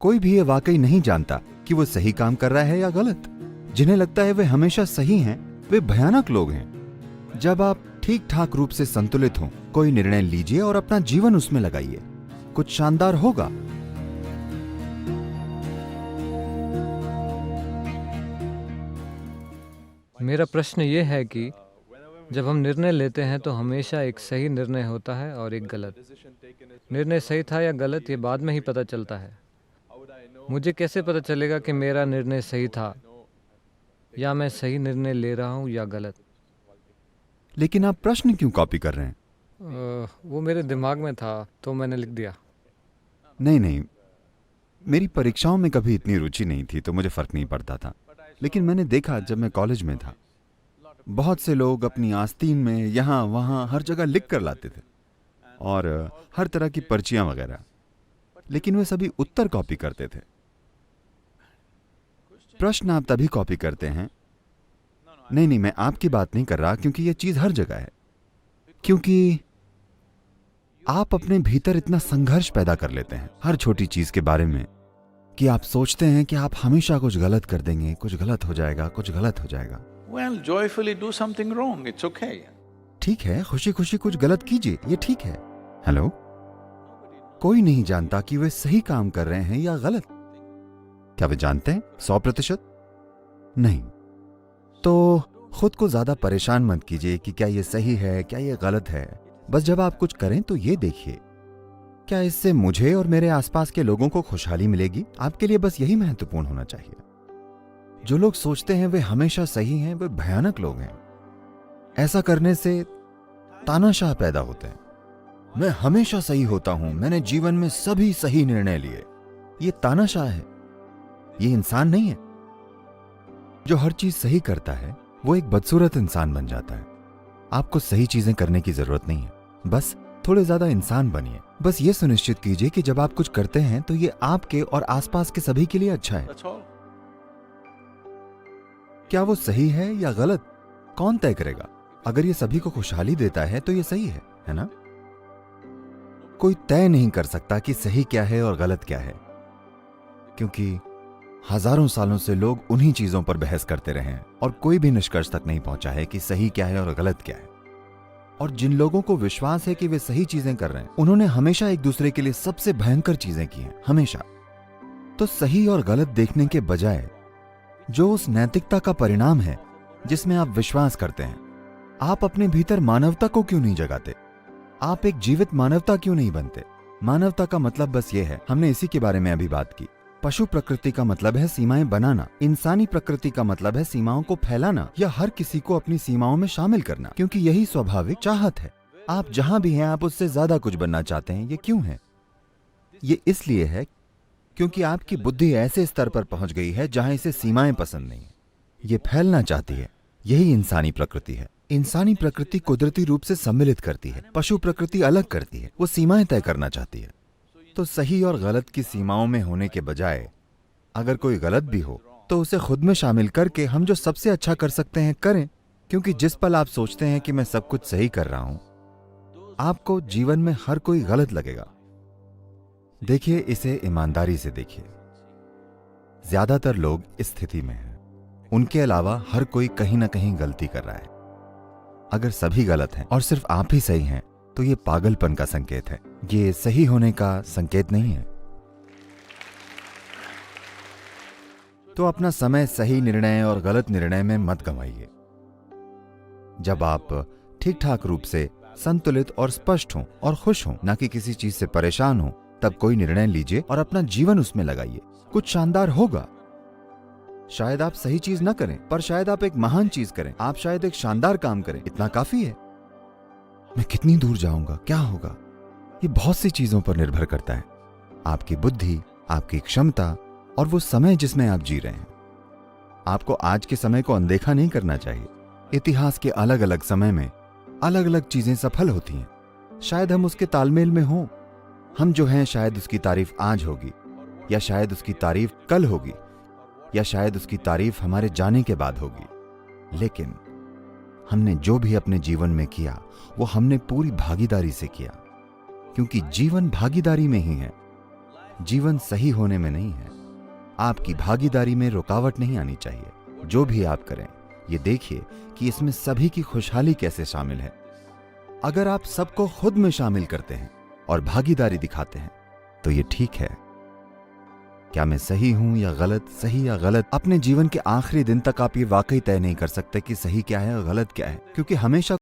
कोई भी ये वाकई नहीं जानता कि वो सही काम कर रहा है या गलत। जिन्हें लगता है वे हमेशा सही हैं, वे भयानक लोग हैं। जब आप ठीक ठाक रूप से संतुलित हों, कोई निर्णय लीजिए और अपना जीवन उसमें लगाइए, कुछ शानदार होगा। मेरा प्रश्न ये है कि जब हम निर्णय लेते हैं तो हमेशा एक सही निर्णय होता है और एक गलत। निर्णय सही था या गलत ये बाद में ही पता चलता है। मुझे कैसे पता चलेगा कि मेरा निर्णय सही था या मैं सही निर्णय ले रहा हूँ या गलत? लेकिन आप प्रश्न क्यों कॉपी कर रहे हैं? वो मेरे दिमाग में था तो मैंने लिख दिया। नहीं, मेरी परीक्षाओं में कभी इतनी रुचि नहीं थी तो मुझे फर्क नहीं पड़ता था। लेकिन मैंने देखा जब मैं कॉलेज में था, बहुत से लोग अपनी आस्तीन में यहाँ वहाँ हर जगह लिख कर लाते थे और हर तरह की पर्चियां वगैरह, लेकिन वे सभी उत्तर कॉपी करते थे। प्रश्न आप तभी कॉपी करते हैं। नहीं, मैं आपकी बात नहीं कर रहा, क्योंकि यह चीज हर जगह है। क्योंकि आप अपने भीतर इतना संघर्ष पैदा कर लेते हैं हर छोटी चीज के बारे में कि आप सोचते हैं कि आप हमेशा कुछ गलत कर देंगे, कुछ गलत हो जाएगा, कुछ गलत हो जाएगा। Well, joyfully do something wrong. It's okay. ठीक है, खुशी खुशी कुछ गलत कीजिए, ये ठीक है। हेलो, कोई नहीं जानता कि वे सही काम कर रहे हैं या गलत। क्या वे जानते हैं 100%? नहीं। तो खुद को ज्यादा परेशान मत कीजिए कि क्या ये सही है, क्या ये गलत है। बस जब आप कुछ करें तो ये देखिए, क्या इससे मुझे और मेरे आसपास के लोगों को खुशहाली मिलेगी? आपके लिए बस यही महत्वपूर्ण होना चाहिए। जो लोग सोचते हैं वे हमेशा सही हैं, वे भयानक लोग हैं। ऐसा करने से तानाशाह पैदा होते हैं। मैं हमेशा सही होता हूं, मैंने जीवन में सभी सही निर्णय लिए। ये तानाशाह है, ये इंसान नहीं है। जो हर चीज सही करता है वो एक बदसूरत इंसान बन जाता है। आपको सही चीजें करने की जरूरत नहीं है, बस थोड़े ज्यादा इंसान बनिए। बस ये सुनिश्चित कीजिए कि जब आप कुछ करते हैं तो ये आपके और आसपास के सभी के लिए अच्छा है। That's all. क्या वो सही है या गलत, कौन तय करेगा? अगर ये सभी को खुशहाली देता है तो ये सही है ना? कोई तय नहीं कर सकता कि सही क्या है और गलत क्या है, क्योंकि हजारों सालों से लोग उन्हीं चीजों पर बहस करते रहे हैं और कोई भी निष्कर्ष तक नहीं पहुंचा है कि सही क्या है और गलत क्या है। और जिन लोगों को विश्वास है कि वे सही चीजें कर रहे हैं, उन्होंने हमेशा एक दूसरे के लिए सबसे भयंकर चीजें की हैं, हमेशा। तो सही और गलत देखने के बजाय जो उस नैतिकता का परिणाम है जिसमें आप विश्वास करते हैं, आप अपने भीतर मानवता को क्यों नहीं जगाते? आप एक जीवित मानवता क्यों नहीं बनते? मानवता का मतलब बस ये है, हमने इसी के बारे में अभी बात की। पशु प्रकृति का मतलब है सीमाएं बनाना, इंसानी प्रकृति का मतलब है सीमाओं को फैलाना या हर किसी को अपनी सीमाओं में शामिल करना, क्योंकि यही स्वाभाविक चाहत है। आप जहां भी हैं आप उससे ज्यादा कुछ बनना चाहते हैं। ये क्यों है? ये इसलिए है क्योंकि आपकी बुद्धि ऐसे स्तर पर पहुंच गई है जहां इसे सीमाएं पसंद नहीं है, ये फैलना चाहती है। यही इंसानी प्रकृति है। इंसानी प्रकृति कुदरती रूप से सम्मिलित करती है, पशु प्रकृति अलग करती है, वो सीमाएं तय करना चाहती है। तो सही और गलत की सीमाओं में होने के बजाय अगर कोई गलत भी हो तो उसे खुद में शामिल करके हम जो सबसे अच्छा कर सकते हैं करें, क्योंकि जिस पल आप सोचते हैं कि मैं सब कुछ सही कर रहा हूं, आपको जीवन में हर कोई गलत लगेगा। देखिए, इसे ईमानदारी से देखिए। ज्यादातर लोग इस स्थिति में हैं, उनके अलावा हर कोई कहीं ना कहीं गलती कर रहा है। अगर सभी गलत हैं और सिर्फ आप ही सही हैं तो ये पागलपन का संकेत है, ये सही होने का संकेत नहीं है। तो अपना समय सही निर्णय और गलत निर्णय में मत गंवाइए। जब आप ठीक ठाक रूप से संतुलित और स्पष्ट हों और खुश हों, ना कि किसी चीज से परेशान हों, तब कोई निर्णय लीजिए और अपना जीवन उसमें लगाइए। कुछ शानदार होगा। शायद आप सही चीज न करें, पर शायद आप एक महान चीज करें। आप शायद एक शानदार काम करें, इतना काफी है। मैं कितनी दूर जाऊंगा, क्या होगा, ये बहुत सी चीजों पर निर्भर करता है। आपकी बुद्धि, आपकी क्षमता और वो समय जिसमें आप जी रहे हैं। आपको आज के समय को अनदेखा नहीं करना चाहिए। इतिहास के अलग अलग समय में अलग अलग चीजें सफल होती हैं। शायद हम उसके तालमेल में हों। हम जो हैं शायद उसकी तारीफ आज होगी, या शायद उसकी तारीफ कल होगी, या शायद उसकी तारीफ हमारे जाने के बाद होगी। लेकिन हमने जो भी अपने जीवन में किया वो हमने पूरी भागीदारी से किया, क्योंकि जीवन भागीदारी में ही है। जीवन सही होने में नहीं है। आपकी भागीदारी में रुकावट नहीं आनी चाहिए। जो भी आप करें, ये देखिए कि इसमें सभी की खुशहाली कैसे शामिल है। अगर आप सबको खुद में शामिल करते हैं और भागीदारी दिखाते हैं तो ये ठीक है। क्या मैं सही हूं या गलत, सही या गलत, अपने जीवन के आखिरी दिन तक आप ये वाकई तय नहीं कर सकते कि सही क्या है और गलत क्या है, क्योंकि हमेशा